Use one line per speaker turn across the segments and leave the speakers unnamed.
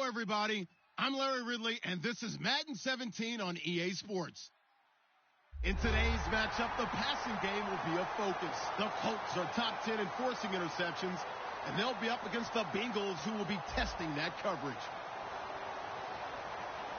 Hello, everybody. I'm Larry Ridley, and this is Madden 17 on EA Sports. In today's matchup, the passing game will be a focus. The Colts are top 10 in forcing interceptions, and they'll be up against the Bengals, who will be testing that coverage.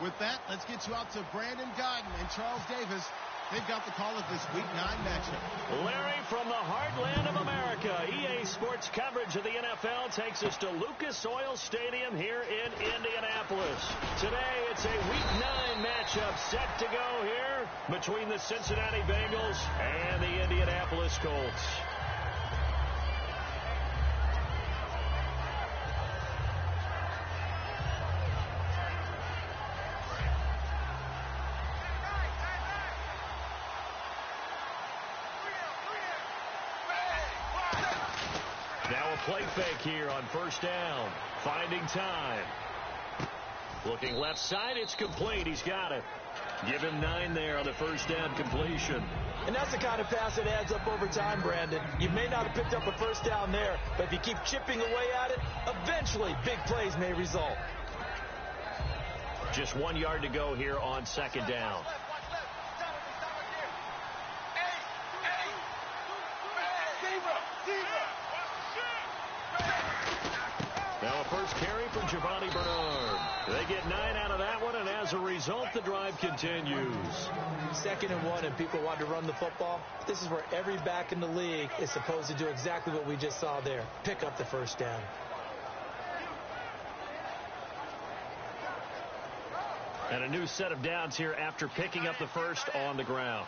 With that, let's get you out to Brandon Godden and Charles Davis. They've got the call of this Week 9 matchup.
Larry, from the heartland of America, EA Sports coverage of the NFL takes us to Lucas Oil Stadium here in Indianapolis. Today, it's a Week 9 matchup set to go here between the Cincinnati Bengals and the Indianapolis Colts. Now a play fake here on first down. Finding time. Looking left side. It's complete. He's got it. Give him 9 there on the first down completion.
And that's the kind of pass that adds up over time, Brandon. You may not have picked up a first down there, but if you keep chipping away at it, eventually big plays may result.
Just 1 yard to go here on second down. Now a first carry from Giovanni Bernard. They get 9 out of that one, and as a result, the drive continues.
2nd and 1, and people want to run the football. This is where every back in the league is supposed to do exactly what we just saw there. Pick up the first down.
And a new set of downs here after picking up the first on the ground.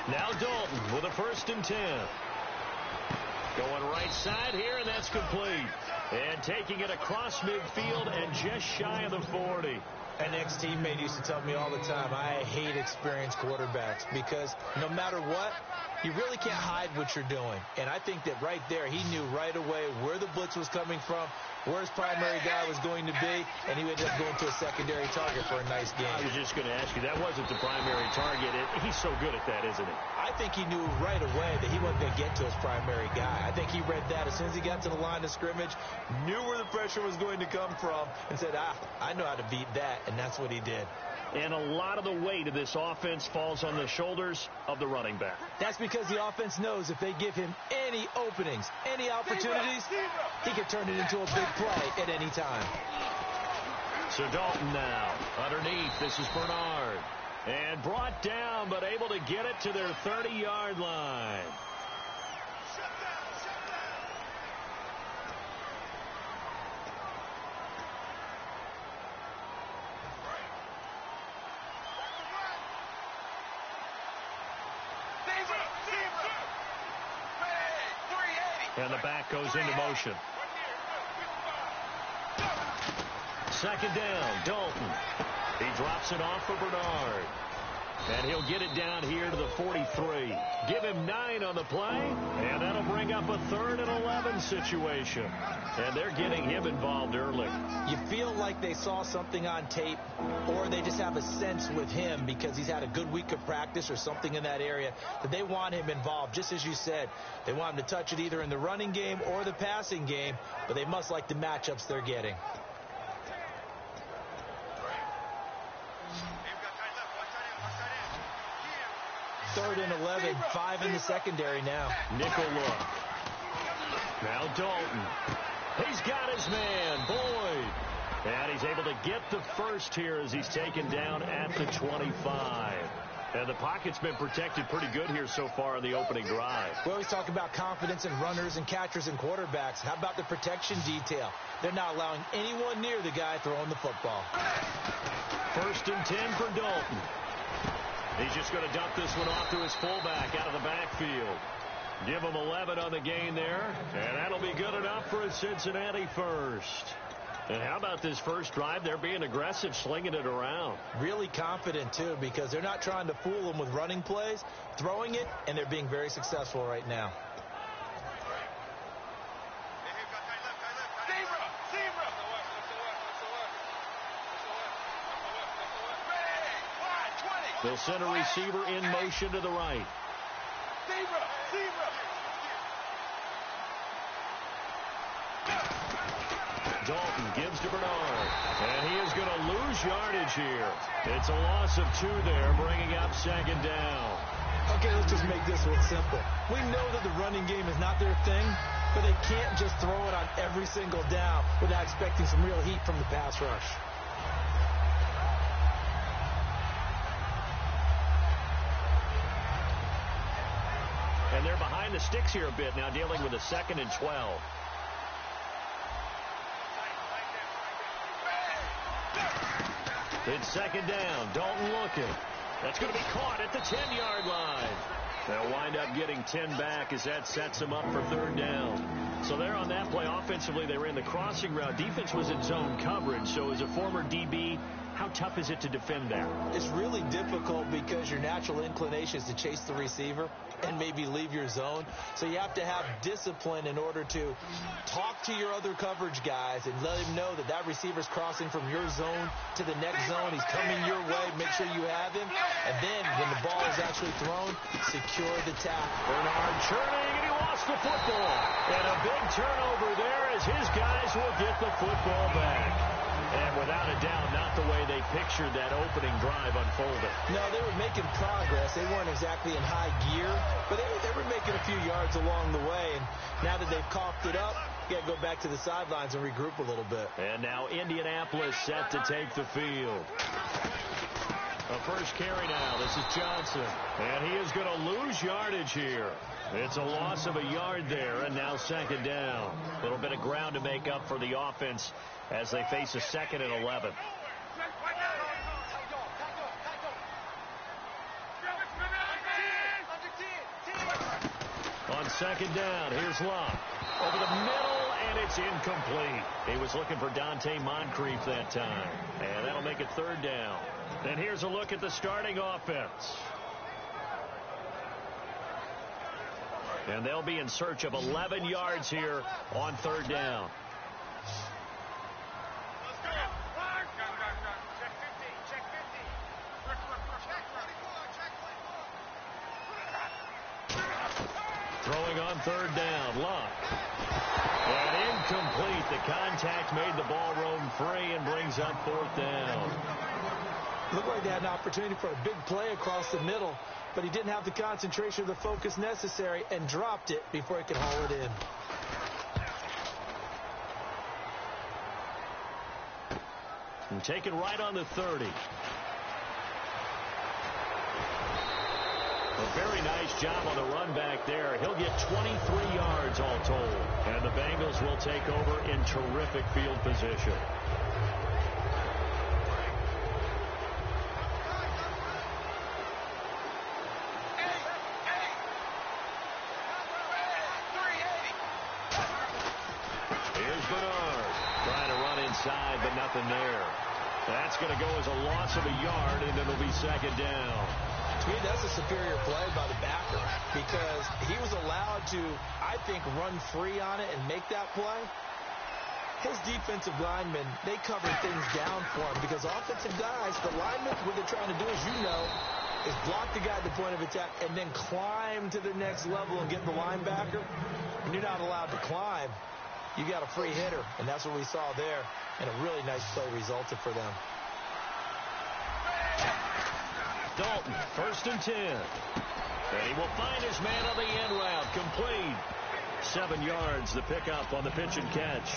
Now Dalton with a 1st and 10. Going right side here, and that's complete. And taking it across midfield and just shy of the 40.
An ex-teammate used to tell me all the time, I hate experienced quarterbacks because no matter what, you really can't hide what you're doing. And I think that right there, he knew right away where the blitz was coming from, where his primary guy was going to be, and he ended up going to a secondary target for a nice game.
I was just going to ask you, that wasn't the primary target. He's so good at that, isn't he?
I think he knew right away that he wasn't going to get to his primary guy. I think he read that as soon as he got to the line of scrimmage, knew where the pressure was going to come from, and said, I know how to beat that, and that's what he did.
And a lot of the weight of this offense falls on the shoulders of the running back.
That's because the offense knows if they give him any openings, any opportunities, he can turn it into a big play at any time.
So Dalton now underneath. This is Bernard. And brought down, but able to get it to their 30-yard line. And the back goes into motion. 2nd down, Dalton. He drops it off for Bernard. And he'll get it down here to the 43. Give him 9 on the play, and that'll bring up a 3rd and 11 situation. And they're getting him involved early.
You feel like they saw something on tape, or they just have a sense with him because he's had a good week of practice or something in that area that they want him involved. Just as you said, they want him to touch it either in the running game or the passing game, but they must like the matchups they're getting. Third and 11, 5 in the secondary now.
Nickel look. Now Dalton. He's got his man, Boyd. And he's able to get the first here as he's taken down at the 25. And the pocket's been protected pretty good here so far in the opening drive.
We always talk about confidence in runners and catchers and quarterbacks. How about the protection detail? They're not allowing anyone near the guy throwing the football.
1st and 10 for Dalton. He's just going to dump this one off to his fullback out of the backfield. Give him 11 on the gain there, and that'll be good enough for a Cincinnati first. And how about this first drive? They're being aggressive, slinging it around.
Really confident, too, because they're not trying to fool them with running plays, throwing it, and they're being very successful right now.
They'll send a receiver in motion to the right. lose yardage here. It's a loss of 2 there, bringing up second down.
Okay, let's just make this one simple. We know that the running game is not their thing, but they can't just throw it on every single down without expecting some real heat from the pass rush.
And they're behind the sticks here a bit now, dealing with a 2nd and 12. It's second down. Dalton looking. That's going to be caught at the 10-yard line. They'll wind up getting 10 back as that sets them up for 3rd down. So there on that play, offensively, they ran the crossing route. Defense was in zone coverage. So as a former DB, how tough is it to defend that?
It's really difficult because your natural inclination is to chase the receiver and maybe leave your zone. So you have to have discipline in order to talk to your other coverage guys and let him know that that receiver's crossing from your zone to the next zone. He's coming your way. Make sure you have him. And then when the ball is actually thrown, secure the tackle.
Bernard churning, and he lost the football. And a big turnover there as his guys will get the football back. And without a doubt, not the way they pictured that opening drive unfolded.
No, they were making progress. They weren't exactly in high gear, but they were making a few yards along the way. And now that they've coughed it up, you got to go back to the sidelines and regroup a little bit.
And now Indianapolis set to take the field. A first carry now. This is Johnson. And he is going to lose yardage here. It's a loss of a yard there, and now second down. A little bit of ground to make up for the offense as they face a 2nd and 11. On second down, here's Locke. Over the middle, and it's incomplete. He was looking for Dante Moncrief that time. And that'll make it 3rd down. And here's a look at the starting offense. And they'll be in search of 11 yards here on 3rd down. Throwing on 3rd down, Locke. And incomplete. The contact made the ball roam free and brings up 4th down.
Looked like they had an opportunity for a big play across the middle, but he didn't have the concentration or the focus necessary and dropped it before he could haul it in.
And taken right on the 30. A very nice job on the run back there. He'll get 23 yards all told. And the Bengals will take over in terrific field position. Here's Bernard. Trying to run inside, but nothing there. That's going to go as a loss of a yard, and it'll be second down.
To me, that's a superior play by the backer because he was allowed to, I think, run free on it and make that play. His defensive linemen, they covered things down for him because offensive guys, the linemen, what they're trying to do, as you know, is block the guy at the point of attack and then climb to the next level and get the linebacker. And you're not allowed to climb. You got a free hitter, and that's what we saw there. And a really nice play resulted for them.
Dalton, 1st and 10. And he will find his man on the end route. Complete. 7 yards, the pickup on the pitch and catch.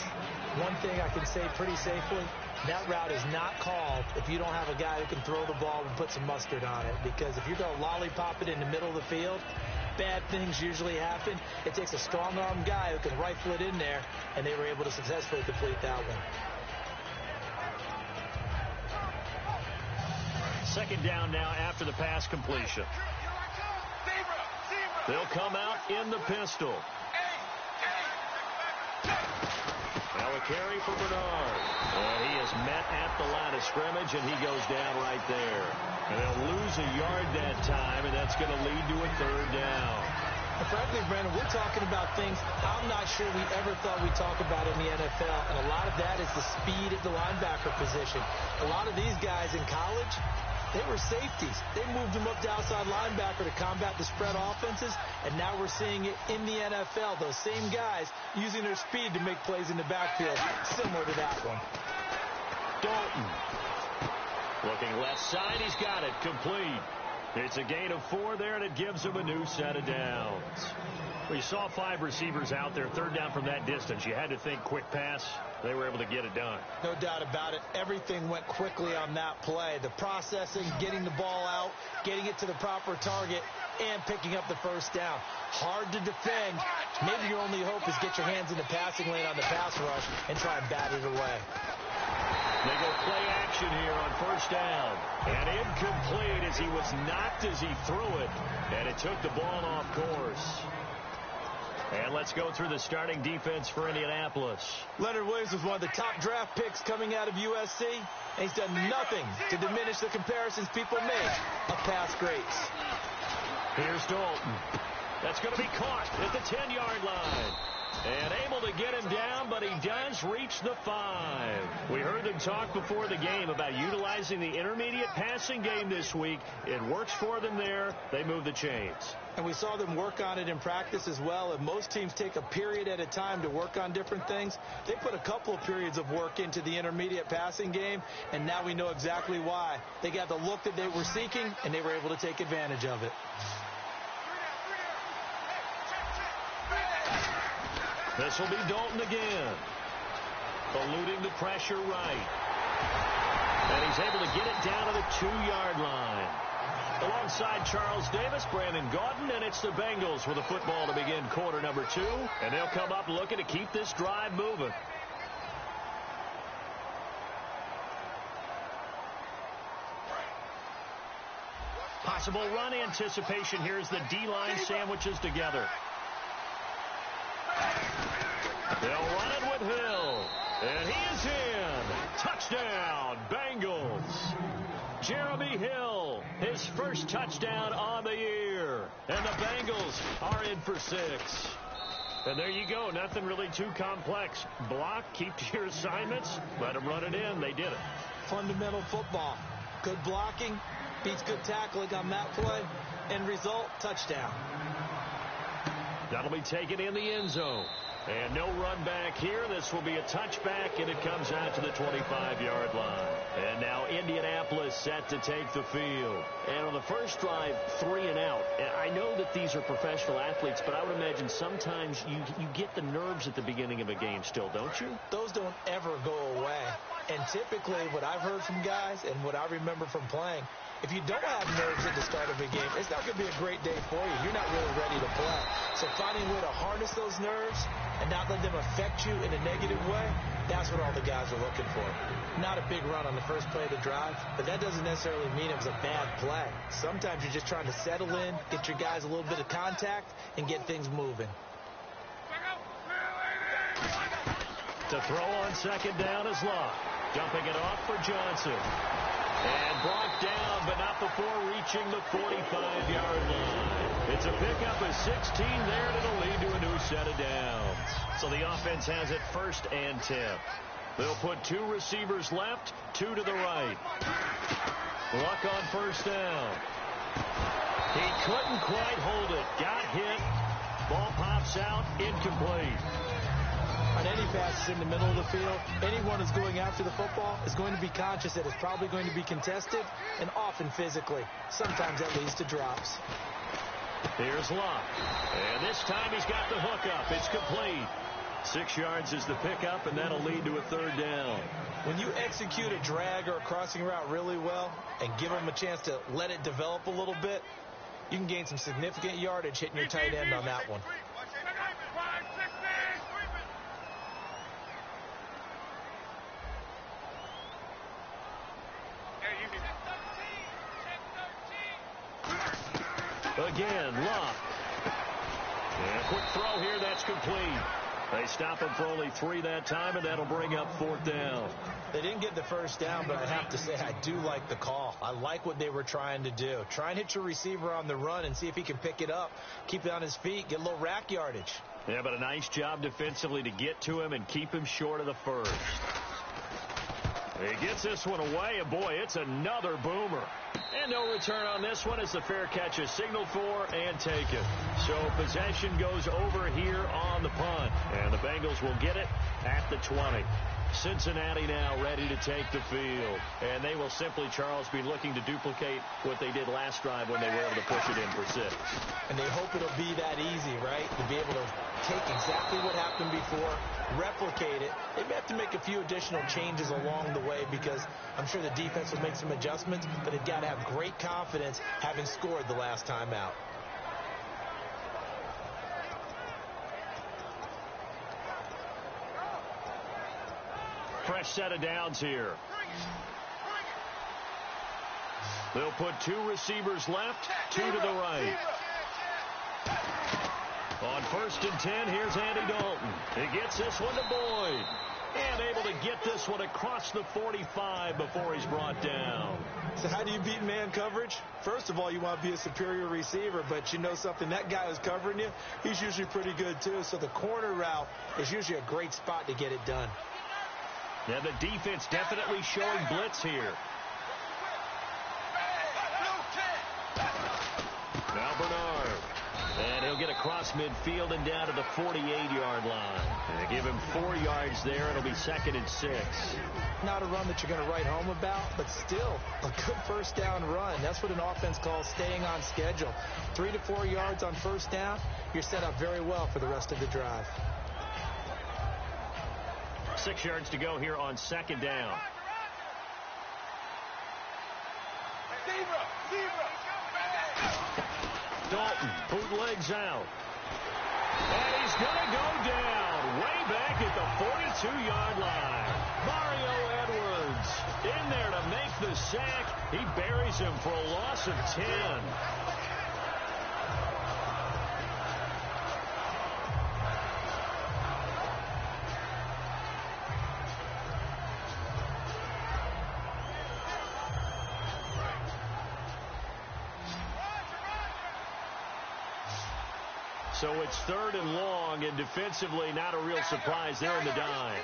One thing I can say pretty safely, that route is not called if you don't have a guy who can throw the ball and put some mustard on it. Because if you're going to lollipop it in the middle of the field, bad things usually happen. It takes a strong-arm guy who can rifle it in there, and they were able to successfully complete that one.
Second down now after the pass completion. They'll come out in the pistol. Now a carry for Bernard. And he is met at the line of scrimmage, and he goes down right there. And they'll lose a yard that time, and that's going to lead to a 3rd down.
And frankly, Brandon, we're talking about things I'm not sure we ever thought we'd talk about in the NFL. And a lot of that is the speed at the linebacker position. A lot of these guys in college, they were safeties. They moved them up to outside linebacker to combat the spread offenses, and now we're seeing it in the NFL. Those same guys using their speed to make plays in the backfield, similar to that one.
Dalton. Looking left side, he's got it. Complete. It's a gain of 4 there, and it gives him a new set of downs. We saw 5 receivers out there, third down from that distance. You had to think quick pass. They were able to get it done.
No doubt about it. Everything went quickly on that play. The processing, getting the ball out, getting it to the proper target, and picking up the first down. Hard to defend. Maybe your only hope is get your hands in the passing lane on the pass rush and try and bat it away.
They go play action here on first down. And incomplete as he was knocked as he threw it. And it took the ball off course. And let's go through the starting defense for Indianapolis.
Leonard Williams was one of the top draft picks coming out of USC. And he's done nothing to diminish the comparisons people make of past greats.
Here's Dalton. That's going to be caught at the 10-yard line. And able to get him down, but he does reach the 5. We heard them talk before the game about utilizing the intermediate passing game this week. It works for them there. They move the chains.
And we saw them work on it in practice as well. And most teams take a period at a time to work on different things. They put a couple of periods of work into the intermediate passing game, and now we know exactly why. They got the look that they were seeking, and they were able to take advantage of it.
This will be Dalton again. Eluding the pressure right. And he's able to get it down to the 2-yard line. Alongside Charles Davis, Brandon Gaudin, and it's the Bengals with the football to begin quarter number 2. And they'll come up looking to keep this drive moving. Possible run anticipation here as the D-line sandwiches together. They'll run it with Hill. And he is in. Touchdown, Bengals. Jeremy Hill, his first touchdown on the year. And the Bengals are in for 6. And there you go. Nothing really too complex. Block, keep to your assignments, let them run it in. They did it.
Fundamental football. Good blocking, beats good tackling on that play. End result, touchdown.
That'll be taken in the end zone. And no run back here. This will be a touchback, and it comes out to the 25-yard line. And now Indianapolis set to take the field.
And on the first drive, 3 and out. I know that these are professional athletes, but I would imagine sometimes you get the nerves at the beginning of a game still, don't you?
Those don't ever go away. And typically what I've heard from guys and what I remember from playing, if you don't have nerves at the start of a game, it's not going to be a great day for you. You're not really ready to play. So finding a way to harness those nerves and not let them affect you in a negative way, that's what all the guys are looking for. Not a big run on the first play of the drive, but that doesn't necessarily mean it was a bad play. Sometimes you're just trying to settle in, get your guys a little bit of contact, and get things moving.
To throw on second down is Locke. Dumping it off for Johnson. And brought down, but not before reaching the 45-yard line. It's a pickup of 16 there, and it'll lead to a new set of downs. So the offense has it 1st and 10. They'll put 2 receivers left, 2 to the right. Luck on first down. He couldn't quite hold it. Got hit. Ball pops out, incomplete.
On any passes in the middle of the field, anyone who's going after the football is going to be conscious that it's probably going to be contested and often physically. Sometimes that leads to drops.
Here's Locke. And this time he's got the hookup. It's complete. 6 yards is the pickup, and that'll lead to a 3rd down.
When you execute a drag or a crossing route really well and give them a chance to let it develop a little bit, you can gain some significant yardage hitting your tight end on that one.
Again, Locke. And a quick throw here, that's complete. They stop him for only 3 that time, and that'll bring up 4th down.
They didn't get the first down, but I have to say I do like the call. I like what they were trying to do. Try and hit your receiver on the run and see if he can pick it up, keep it on his feet, get a little rack yardage.
Yeah, but a nice job defensively to get to him and keep him short of the first. He gets this one away, and boy, it's another boomer. And no return on this one as the fair catch is signaled for and taken. So possession goes over here on the punt. And the Bengals will get it at the 20. Cincinnati now ready to take the field. And they will simply, Charles, be looking to duplicate what they did last drive when they were able to push it in for 6.
And they hope it'll be that easy, right? To be able to take exactly what happened before, replicate it. They may have to make a few additional changes along the way because I'm sure the defense will make some adjustments, but they've got to have great confidence having scored the last time out.
Fresh set of downs here. They'll put 2 receivers left, 2 to the right. On 1st and 10, here's Andy Dalton. He gets this one to Boyd. And able to get this one across the 45 before he's brought down.
So how do you beat man coverage? First of all, you want to be a superior receiver, but you know something, that guy who's covering you, he's usually pretty good too. So the corner route is usually a great spot to get it done.
Yeah, the defense definitely showing blitz here. Now Bernard. And he'll get across midfield and down to the 48-yard line. And they give him 4 yards there. It'll be 2nd and 6.
Not a run that you're going to write home about, but still a good first down run. That's what an offense calls staying on schedule. 3 to 4 yards on first down, you're set up very well for the rest of the drive.
6 yards to go here on 2nd down. Dalton bootlegs out. And he's going to go down way back at the 42-yard line. Mario Edwards in there to make the sack. He buries him for a loss of 10. So it's 3rd and long, and defensively not a real surprise there in the dime.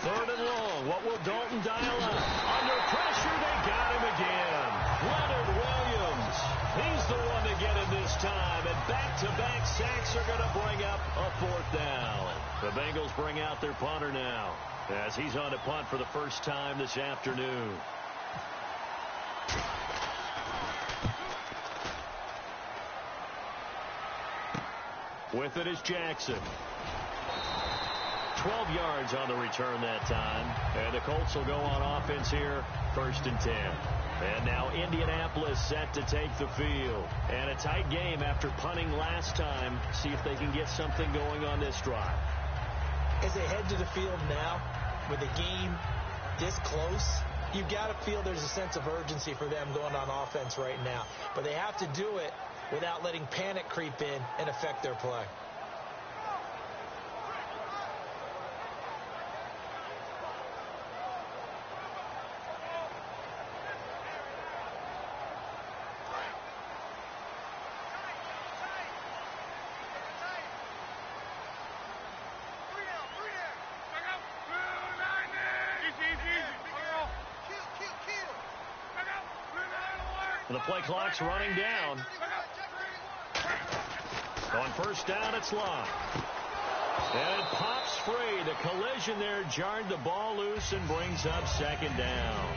3rd and long. What will Dalton dial up? Under pressure, they got him again. Leonard Williams. He's the one to get him this time, and back-to-back sacks are going to bring up a 4th down. The Bengals bring out their punter now as he's on to punt for the first time this afternoon. With it is Jackson. 12 yards on the return that time. And the Colts will go on offense here, 1st and 10. And now Indianapolis set to take the field. And a tight game after punting last time. See if they can get something going on this drive.
As they head to the field now, with the game this close, you've got to feel there's a sense of urgency for them going on offense right now. But they have to do it without letting panic creep in and affect their play.
The play clock's running down. On 1st down, it's locked. And it pops free. The collision there jarred the ball loose and brings up 2nd down.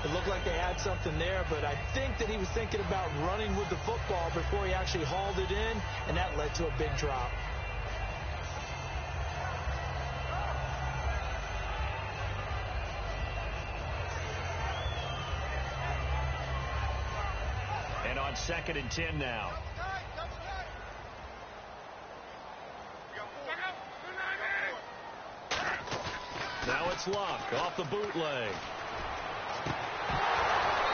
It looked like they had something there, but I think that he was thinking about running with the football before he actually hauled it in, and that led to a big drop.
And on 2nd and 10 now. Now it's Luck off the bootleg.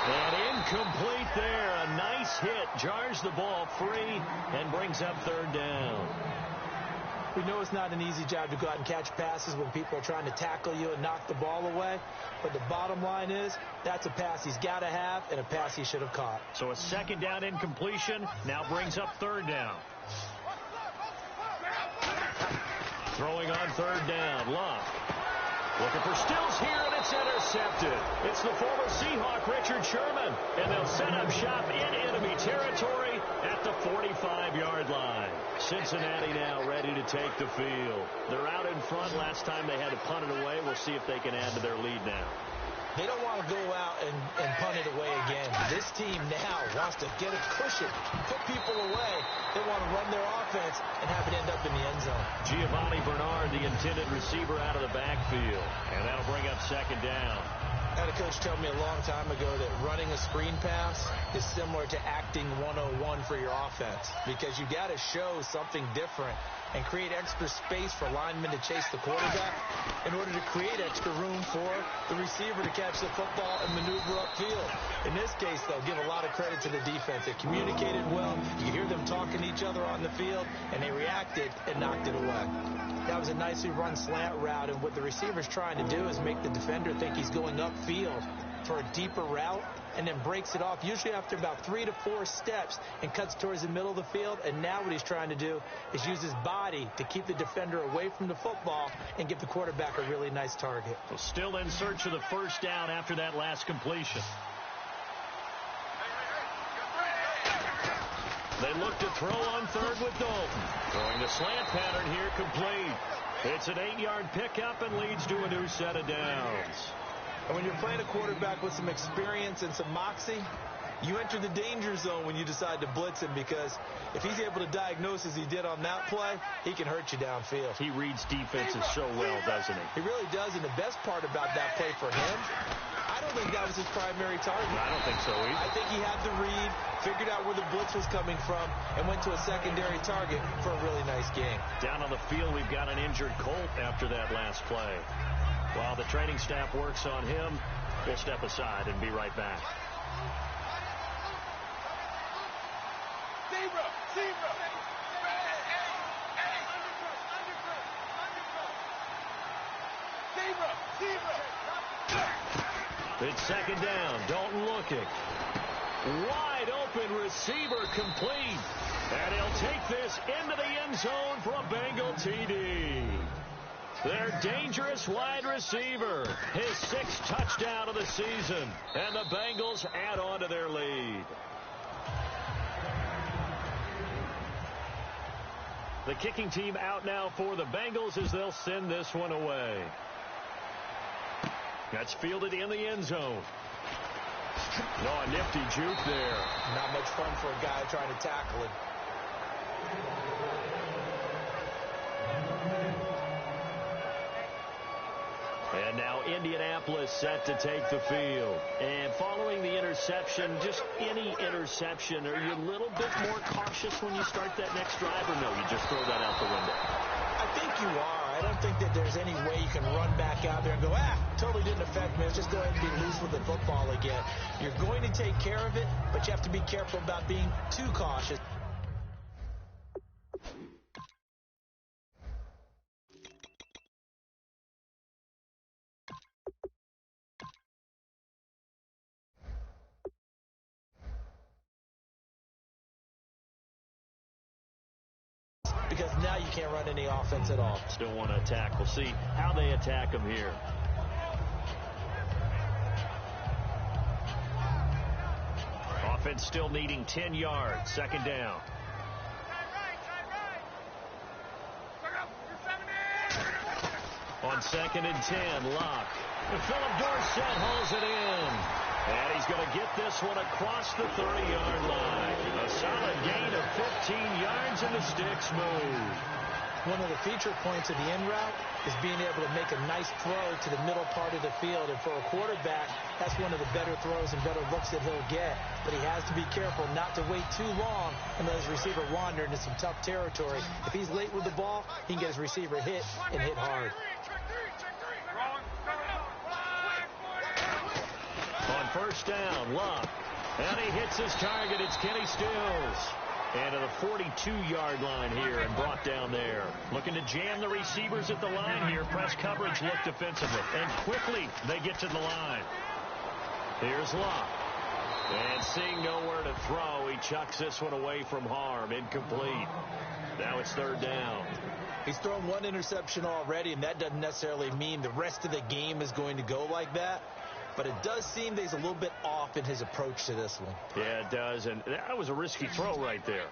And incomplete there. A nice hit. Jars the ball free and brings up 3rd down.
We know it's not an easy job to go out and catch passes when people are trying to tackle you and knock the ball away. But the bottom line is, that's a pass he's got to have and a pass he should have caught.
So a 2nd down incompletion now brings up 3rd down. Throwing on 3rd down, Luck. Looking for Stills here, and it's intercepted. It's the former Seahawk, Richard Sherman, and they'll set up shop in enemy territory at the 45-yard line. Cincinnati now ready to take the field. They're out in front. Last time they had to punt it away. We'll see if they can add to their lead now.
They don't want to go out and punt it away again. This team now wants to get a cushion, put people away. They want to run their offense and have it end up in the end zone.
Giovanni Bernard, the intended receiver, out of the backfield. And that'll bring up second down.
I had a coach tell me a long time ago that running a screen pass is similar to acting 101 for your offense, because you got to show something different and create extra space for linemen to chase the quarterback in order to create extra room for the receiver to catch the football and maneuver upfield. In this case, though, give a lot of credit to the defense. They communicated well. You hear them talking to each other on the field, and they reacted and knocked it away. That was a nicely run slant route, and what the receiver's trying to do is make the defender think he's going upfield for a deeper route, and then breaks it off, usually after about 3 to 4 steps, and cuts towards the middle of the field. And now what he's trying to do is use his body to keep the defender away from the football and give the quarterback a really nice target.
So still in search of the first down after that last completion. They look to throw on third with Dalton. Throwing the slant pattern here, complete. It's an 8-yard pickup and leads to a new set of downs.
And when you're playing a quarterback with some experience and some moxie, you enter the danger zone when you decide to blitz him, because if he's able to diagnose as he did on that play, he can hurt you downfield.
He reads defenses so well, doesn't he?
He really does, and the best part about that play for him, I don't think that was his primary target.
I don't think so either.
I think he had the read, figured out where the blitz was coming from, and went to a secondary target for a really nice game.
Down on the field, we've got an injured Colt after that last play. While the training staff works on him, we'll step aside and be right back. It's second down. Dalton looking. Wide open receiver, complete. And he'll take this into the end zone for a Bengal TD. Their dangerous wide receiver, his 6th touchdown of the season. And the Bengals add on to their lead. The kicking team out now for the Bengals as they'll send this one away. That's fielded in the end zone. No, a nifty juke there.
Not much fun for a guy trying to tackle it.
And now Indianapolis set to take the field. And following the interception, just any interception, are you a little bit more cautious when you start that next drive, or no, you just throw that out the window?
I think you are. I don't think that there's any way you can run back out there and go, totally didn't affect me. Let's just go ahead and be loose with the football again. You're going to take care of it, but you have to be careful about being too cautious. Because now you can't run any offense at all.
Still want to attack. We'll see how they attack him here. Offense still needing 10 yards. Second down. On 2nd and 10, Locke. And Philip Dorsett holds it in. And he's going to get this one across the 30-yard line. A solid gain of 15 yards, and the sticks move.
One of the feature points of the in route is being able to make a nice throw to the middle part of the field. And for a quarterback, that's one of the better throws and better looks that he'll get. But he has to be careful not to wait too long and let his receiver wander into some tough territory. If he's late with the ball, he can get his receiver hit and hit hard.
On first down, Locke. And he hits his target. It's Kenny Stills. And to the 42-yard line here and brought down there. Looking to jam the receivers at the line here. Press coverage look defensively. And quickly they get to the line. Here's Locke. And seeing nowhere to throw, he chucks this one away from harm. Incomplete. Now it's third down.
He's thrown one interception already, and that doesn't necessarily mean the rest of the game is going to go like that. But it does seem that he's a little bit off in his approach to this one.
Yeah, it does, and that was a risky throw right there.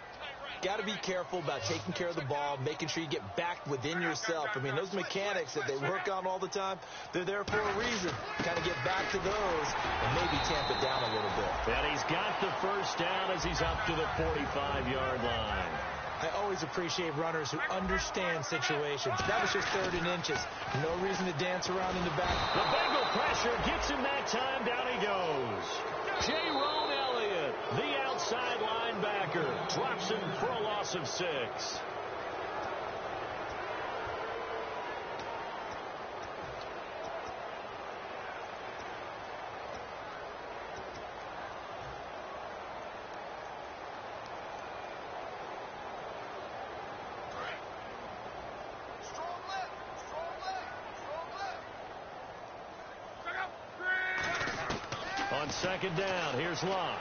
Got to be careful about taking care of the ball, making sure you get back within yourself. I mean, those mechanics that they work on all the time, they're there for a reason. Kind of get back to those and maybe tamp it down a little bit.
And he's got the first down as he's up to the 45-yard line.
I always appreciate runners who understand situations. That was just 3rd and inches. No reason to dance around in the back.
The Bengal pressure gets him that time. Down he goes. J-Rone Elliott, the outside linebacker, drops him for a loss of 6. On 2nd down, here's Locke.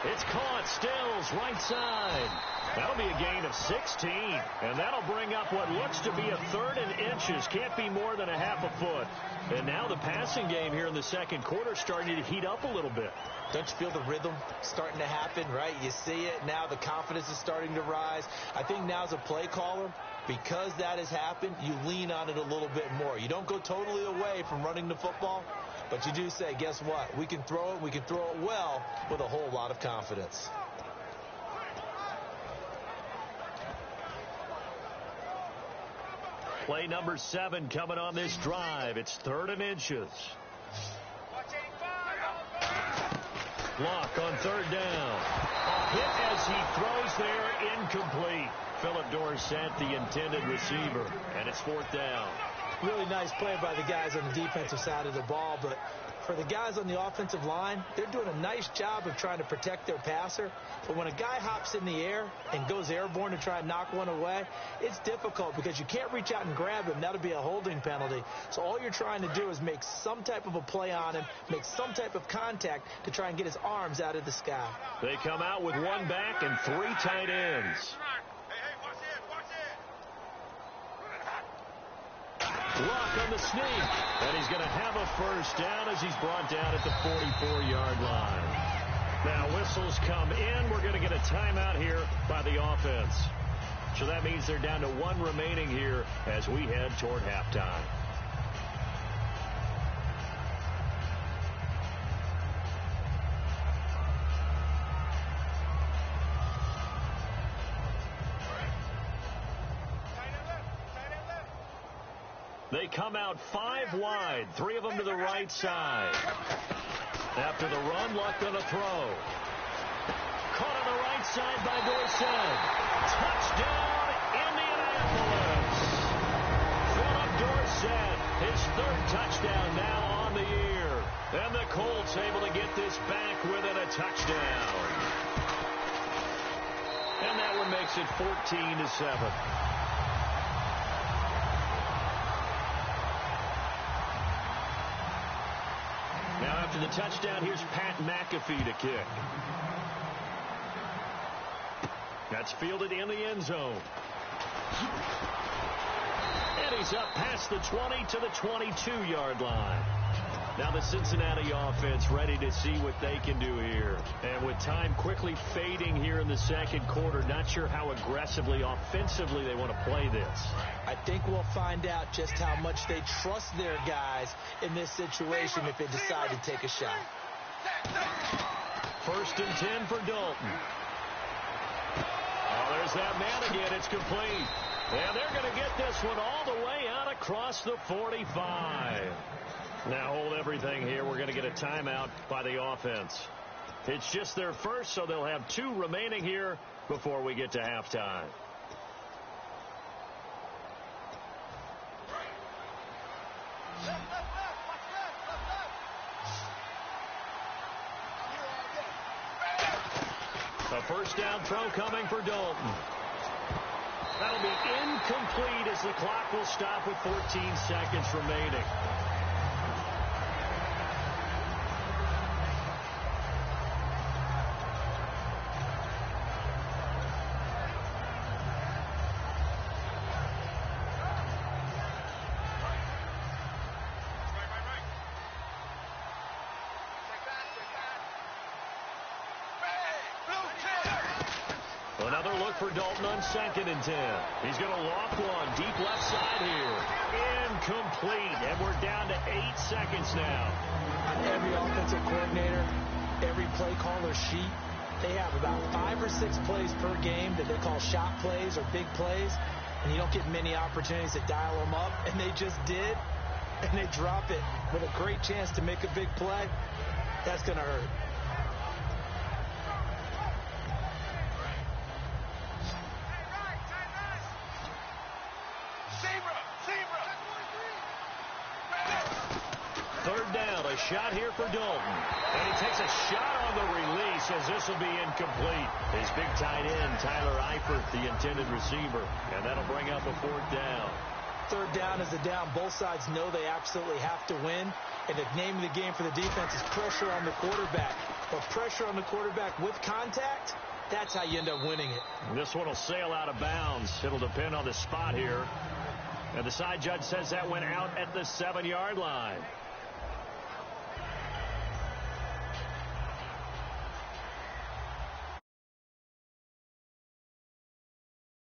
It's caught. Stills, right side. That'll be a gain of 16. And that'll bring up what looks to be a 3rd and inches. Can't be more than a half a foot. And now the passing game here in the second quarter starting to heat up a little bit.
Don't you feel the rhythm starting to happen, right? You see it now. The confidence is starting to rise. I think now as a play caller, because that has happened, you lean on it a little bit more. You don't go totally away from running the football, but you do say, guess what? We can throw it well with a whole lot of confidence.
Play number 7 coming on this drive. It's 3rd and inches. Block on 3rd down. A hit as he throws there, incomplete. Philip Dorsett, the intended receiver, and it's 4th down.
Really nice play by the guys on the defensive side of the ball, but for the guys on the offensive line, they're doing a nice job of trying to protect their passer. But when a guy hops in the air and goes airborne to try and knock one away, it's difficult because you can't reach out and grab him. That'll be a holding penalty. So all you're trying to do is make some type of a play on him, make some type of contact to try and get his arms out of the sky.
They come out with 1 back and 3 tight ends. Lock on the sneak, and he's going to have a first down as he's brought down at the 44-yard line. Now whistles come in. We're going to get a timeout here by the offense. So that means they're down to 1 remaining here as we head toward halftime. They come out 5 wide, 3 of them to the right side. After the run, Luck on a throw. Caught on the right side by Dorsett. Touchdown, Indianapolis. Philip Dorsett, his 3rd touchdown now on the year. And the Colts able to get this back within a touchdown. And that one makes it 14-7. Now after the touchdown, here's Pat McAfee to kick. That's fielded in the end zone. And he's up past the 20 to the 22-yard line. Now the Cincinnati offense ready to see what they can do here. And with time quickly fading here in the second quarter, not sure how aggressively, offensively they want to play this.
I think we'll find out just how much they trust their guys in this situation if they decide to take a shot.
1st and 10 for Dalton. Oh, there's that man again. It's complete. And they're going to get this one all the way out across the 45. Now hold everything here. We're going to get a timeout by the offense. It's just their first, so they'll have 2 remaining here before we get to halftime. A first down throw coming for Dalton. That'll be incomplete as the clock will stop with 14 seconds remaining.
Another look for Dalton on 2nd and 10. He's going to loft one deep left side here. Incomplete, and we're down to 8 seconds now.
Every offensive coordinator, every play caller sheet, they have about 5 or 6 plays per game that they call shot plays or big plays, and you don't get many opportunities to dial them up, and they just did, and they drop it with a great chance to make a big play. That's going to hurt.
Third down, a shot here for Dalton. And he takes a shot on the release as this will be incomplete. His big tight end, Tyler Eifert, the intended receiver. And that'll bring up a 4th down.
Third down is a down. Both sides know they absolutely have to win. And the name of the game for the defense is pressure on the quarterback. But pressure on the quarterback with contact, that's how you end up winning it.
This one will sail out of bounds. It'll depend on the spot here. And the side judge says that went out at the 7-yard line.